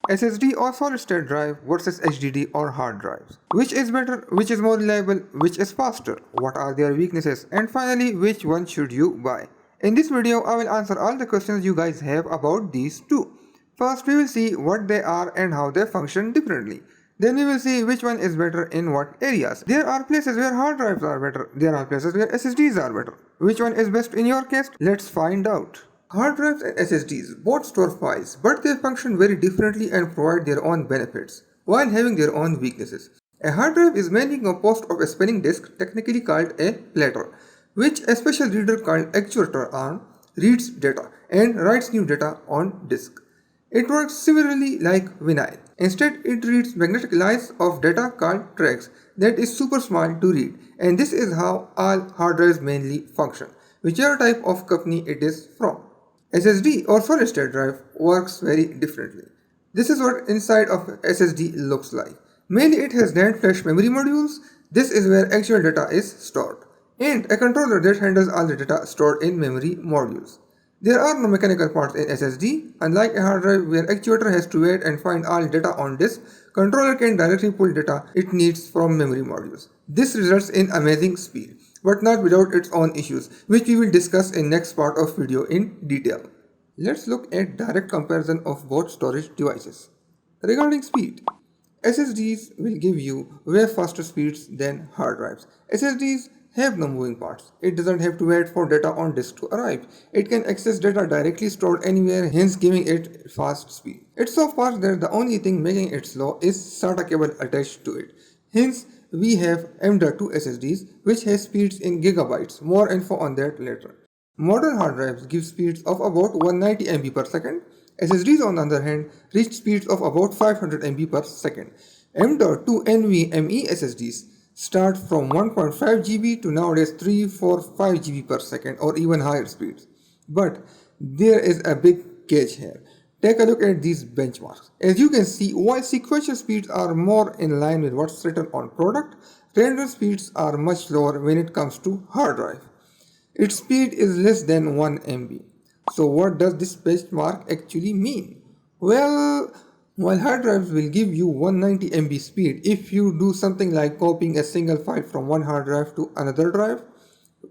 SSD or solid state drive versus HDD or hard drives. Which is better? Which is more reliable? Which is faster? What are their weaknesses? And finally, which one should you buy? In this video, I will answer all the questions you guys have about these two. First, we will see what they are and how they function differently. Then we will see which one is better in what areas. There are places where hard drives are better. There are places where SSDs are better. Which one is best in your case? Let's find out. Hard drives and SSDs both store files, but they function very differently and provide their own benefits, while having their own weaknesses. A hard drive is mainly composed of a spinning disk, technically called a platter, which a special reader called actuator arm reads data and writes new data on disk. It works similarly like vinyl. Instead, it reads magnetic lines of data called tracks that is super small to read, and this is how all hard drives mainly function, whichever type of company it is from. SSD or solid state drive works very differently. This is what inside of SSD looks like. Mainly it has NAND flash memory modules. This is where actual data is stored, and a controller that handles all the data stored in memory modules. There are no mechanical parts in SSD. Unlike a hard drive where actuator has to wait and find all data on disk, controller can directly pull data it needs from memory modules. This results in amazing speed, but not without its own issues, which we will discuss in next part of video in detail. Let's look at direct comparison of both storage devices. Regarding speed, SSDs will give you way faster speeds than hard drives. SSDs have no moving parts. It doesn't have to wait for data on disk to arrive. It can access data directly stored anywhere, hence giving it fast speed. It's so fast that the only thing making it slow is SATA cable attached to it. Hence, we have M.2 SSDs, which has speeds in gigabytes. More info on that later. Modern hard drives give speeds of about 190 MB per second. SSDs on the other hand reach speeds of about 500 MB per second. M.2 NVMe SSDs start from 1.5 GB to nowadays 345 GB per second or even higher speeds. But there is a big catch here. Take a look at these benchmarks. As you can see, while sequential speeds are more in line with what's written on product, random speeds are much lower when it comes to hard drive. Its speed is less than 1 MB. So what does this benchmark actually mean? Well, while hard drives will give you 190 MB speed if you do something like copying a single file from one hard drive to another drive,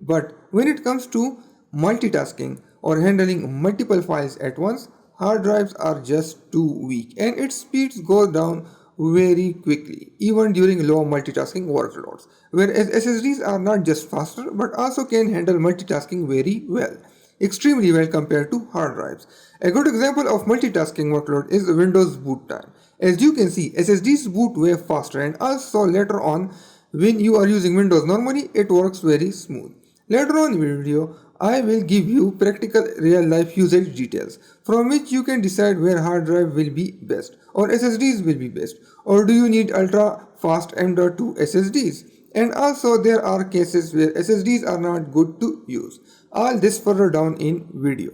but when it comes to multitasking or handling multiple files at once, hard drives are just too weak and its speeds go down very quickly, even during low multitasking workloads. Whereas SSDs are not just faster but also can handle multitasking very well. Extremely well compared to hard drives. A good example of multitasking workload is Windows boot time. As you can see, SSDs boot way faster, and also later on when you are using Windows normally, it works very smooth. Later on in the video, I will give you practical real-life usage details from which you can decide where hard drive will be best or SSDs will be best, or do you need ultra-fast M.2 SSDs. And also there are cases where SSDs are not good to use. All this further down in video.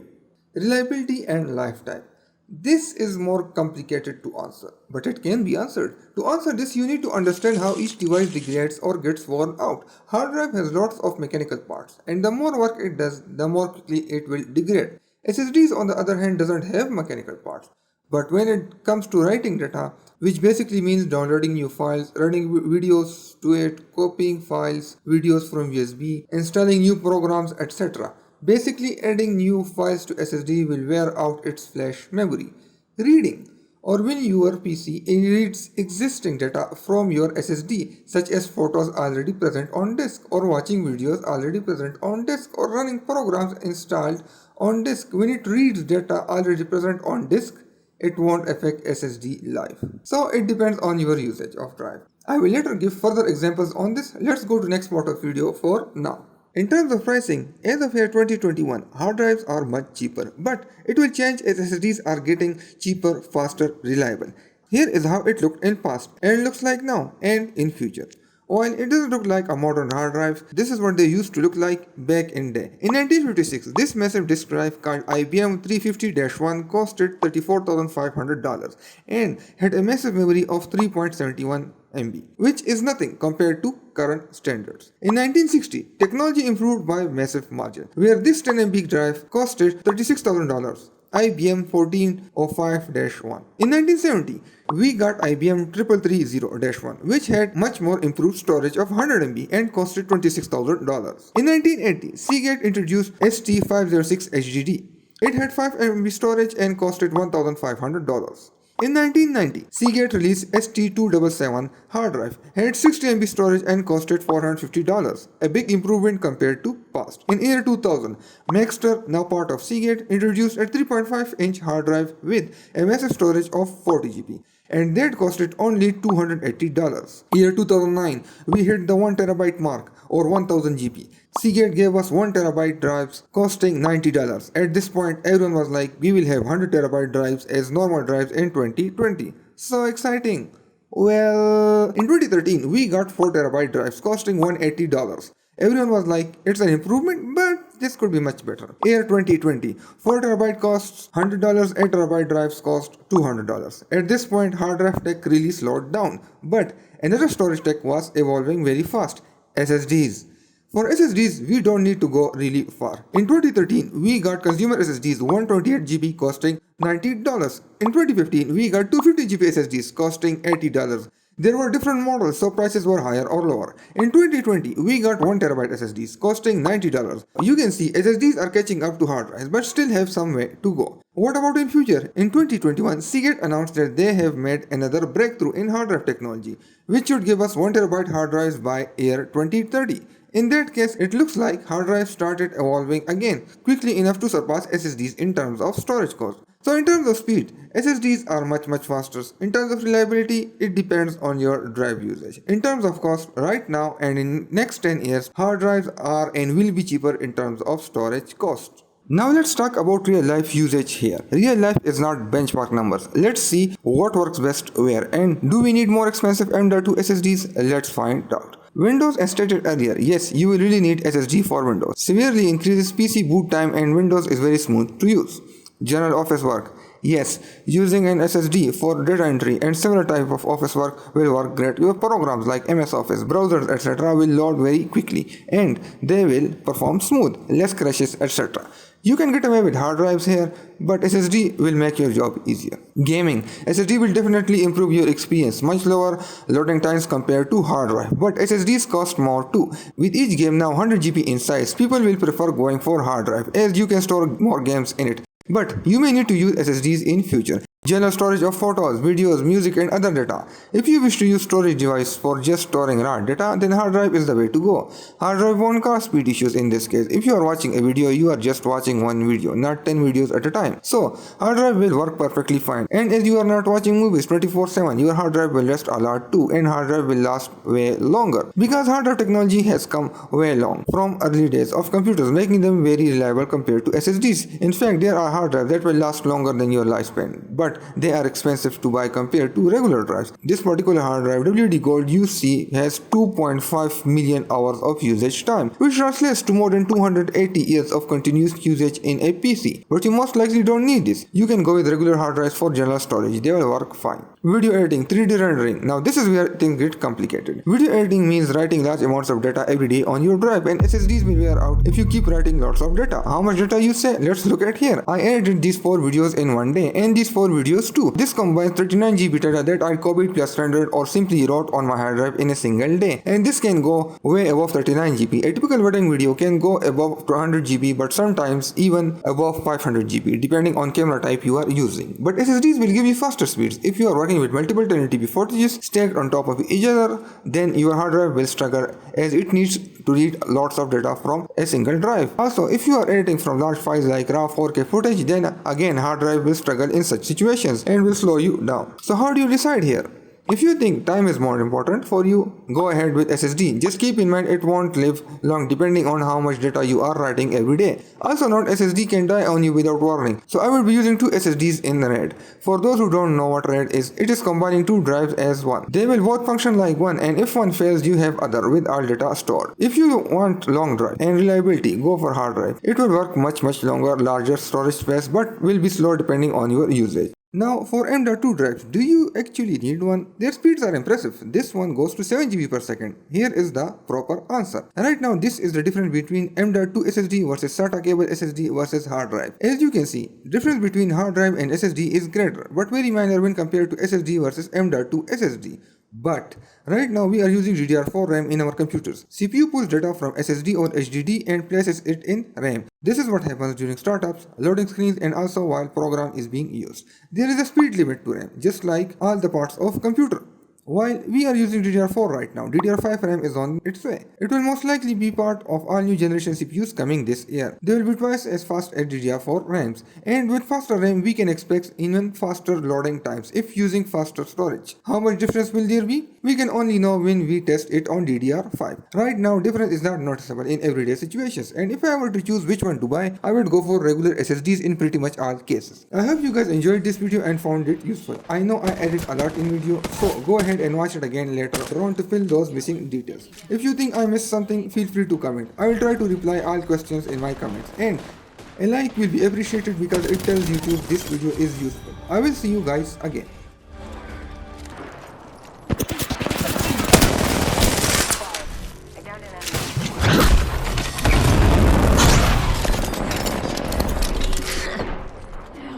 Reliability and lifetime. This is more complicated to answer, but it can be answered. To answer this, you need to understand how each device degrades or gets worn out. Hard drive has lots of mechanical parts, and the more work it does, the more quickly it will degrade. SSDs on the other hand doesn't have mechanical parts. But when it comes to writing data, which basically means downloading new files, running videos to it, copying files, videos from USB, installing new programs, etc. Basically adding new files to SSD will wear out its flash memory. Reading, or when your PC reads existing data from your SSD, such as photos already present on disk, or watching videos already present on disk, or running programs installed on disk. When it reads data already present on disk, it won't affect SSD life. So it depends on your usage of drive. I will later give further examples on this. Let's go to next part of video for now. In terms of pricing, as of year 2021, hard drives are much cheaper, but it will change as SSDs are getting cheaper, faster, reliable. Here is how it looked in past and looks like now and in future. While it doesn't look like a modern hard drive, this is what they used to look like back in day. In 1956, this massive disk drive called IBM 350-1 costed $34,500 and had a massive memory of 3.71 MB, which is nothing compared to current standards. In 1960, technology improved by massive margin, where this 10 MB drive costed $36,000. IBM 1405-1. In 1970, we got IBM 3330-1, which had much more improved storage of 100 MB and costed $26,000. In 1980, Seagate introduced ST506 HDD. It had 5 MB storage and costed $1,500. In 1990, Seagate released ST277 hard drive, had 60 MB storage and costed $450, a big improvement compared to past. In year 2000, Maxtor, now part of Seagate, introduced a 3.5-inch hard drive with a massive storage of 40 GB, and that costed only $280. Year 2009, we hit the 1 terabyte mark, or 1000 GB. Seagate gave us 1 terabyte drives costing $90. At this point, everyone was like, we will have 100 terabyte drives as normal drives in 2020. So exciting! Well, in 2013, we got 4 terabyte drives costing $180. Everyone was like, it's an improvement, but this could be much better. Year 2020, 4 terabyte costs $100, 8 terabyte drives cost $200. At this point, hard drive tech really slowed down, but another storage tech was evolving very fast: SSDs. For SSDs, we don't need to go really far. In 2013, we got consumer SSDs 128 GB costing $90. In 2015, we got 250 GB SSDs costing $80. There were different models, so prices were higher or lower. In 2020, we got 1 terabyte SSDs costing $90. You can see SSDs are catching up to hard drives but still have some way to go. What about in future? In 2021, Seagate announced that they have made another breakthrough in hard drive technology, which should give us 1 terabyte hard drives by year 2030. In that case, it looks like hard drives started evolving again, quickly enough to surpass SSDs in terms of storage cost. So in terms of speed, SSDs are much faster. In terms of reliability, it depends on your drive usage. In terms of cost, right now and in next 10 years, hard drives are and will be cheaper in terms of storage cost. Now let's talk about real life usage here. Real life is not benchmark numbers. Let's see what works best where, and do we need more expensive M.2 SSDs? Let's find out. Windows, as stated earlier, yes, you will really need SSD for Windows. Severely increases PC boot time and Windows is very smooth to use. General office work. Yes, using an SSD for data entry and several types of office work will work great. Your programs like MS Office, browsers, etc. will load very quickly and they will perform smooth, less crashes, etc. You can get away with hard drives here, but SSD will make your job easier. Gaming. SSD will definitely improve your experience, much lower loading times compared to hard drive, but SSDs cost more too. With each game now 100 GB in size, people will prefer going for hard drive as you can store more games in it. But you may need to use SSDs in future. General storage of photos, videos, music and other data. If you wish to use storage device for just storing raw data, then hard drive is the way to go. Hard drive won't cause speed issues in this case. If you are watching a video, you are just watching one video, not 10 videos at a time. So, hard drive will work perfectly fine. And as you are not watching movies 24/7, your hard drive will rest a lot too, and hard drive will last way longer. Because hard drive technology has come way long from early days of computers, making them very reliable compared to SSDs. In fact, there are hard drives that will last longer than your lifespan, but they are expensive to buy compared to regular drives. This particular hard drive, WD Gold, you see, has 2.5 million hours of usage time, which translates to more than 280 years of continuous usage in a PC. But you most likely don't need this. You can go with regular hard drives for general storage. They will work fine. Video editing, 3D rendering. Now this is where things get complicated. Video editing means writing large amounts of data every day on your drive, and SSDs will wear out if you keep writing lots of data. How much data you say? Let's look at here. I edited these 4 videos in one day and these 4 videos too. This combines 39 GB data that I copied plus rendered or simply wrote on my hard drive in a single day. And this can go way above 39 GB. A typical wedding video can go above 200 GB, but sometimes even above 500 GB depending on camera type you are using. But SSDs will give you faster speeds. If you are working with multiple 1080p footages stacked on top of each other, then your hard drive will struggle as it needs to read lots of data from a single drive. Also, if you are editing from large files like RAW 4K footage, then again hard drive will struggle in such situations and will slow you down. So how do you decide here? If you think time is more important for you, go ahead with SSD. Just keep in mind it won't live long depending on how much data you are writing every day. Also note, SSD can die on you without warning. So I will be using 2 SSDs in RAID. For those who don't know what RAID is, it is combining 2 drives as one. They will both function like one, and if one fails, you have other with all data stored. If you want long drive and reliability, go for hard drive. It will work much longer, larger storage space, but will be slow depending on your usage. Now for M.2 drives, do you actually need one? Their speeds are impressive. This one goes to 7 GB per second. Here is the proper answer. Right now this is the difference between M.2 SSD versus SATA cable SSD versus hard drive. As you can see, difference between hard drive and SSD is greater, but very minor when compared to SSD versus M.2 SSD. But right now we are using DDR4 RAM in our computers. CPU pulls data from SSD or HDD and places it in RAM. This is what happens during startups, loading screens, and also while program is being used. There is a speed limit to RAM, just like all the parts of computer. While we are using DDR4 right now, DDR5 RAM is on its way. It will most likely be part of all new generation CPUs coming this year. They will be twice as fast as DDR4 RAMs, and with faster RAM we can expect even faster loading times if using faster storage. How much difference will there be? We can only know when we test it on DDR5. Right now difference is not noticeable in everyday situations, and if I were to choose which one to buy, I would go for regular SSDs in pretty much all cases. I hope you guys enjoyed this video and found it useful. I know I added a lot in video, so go ahead and watch it again later on to fill those missing details. If you think I missed something, feel free to comment. I will try to reply all questions in my comments, and a like will be appreciated because it tells YouTube this video is useful. I will see you guys again.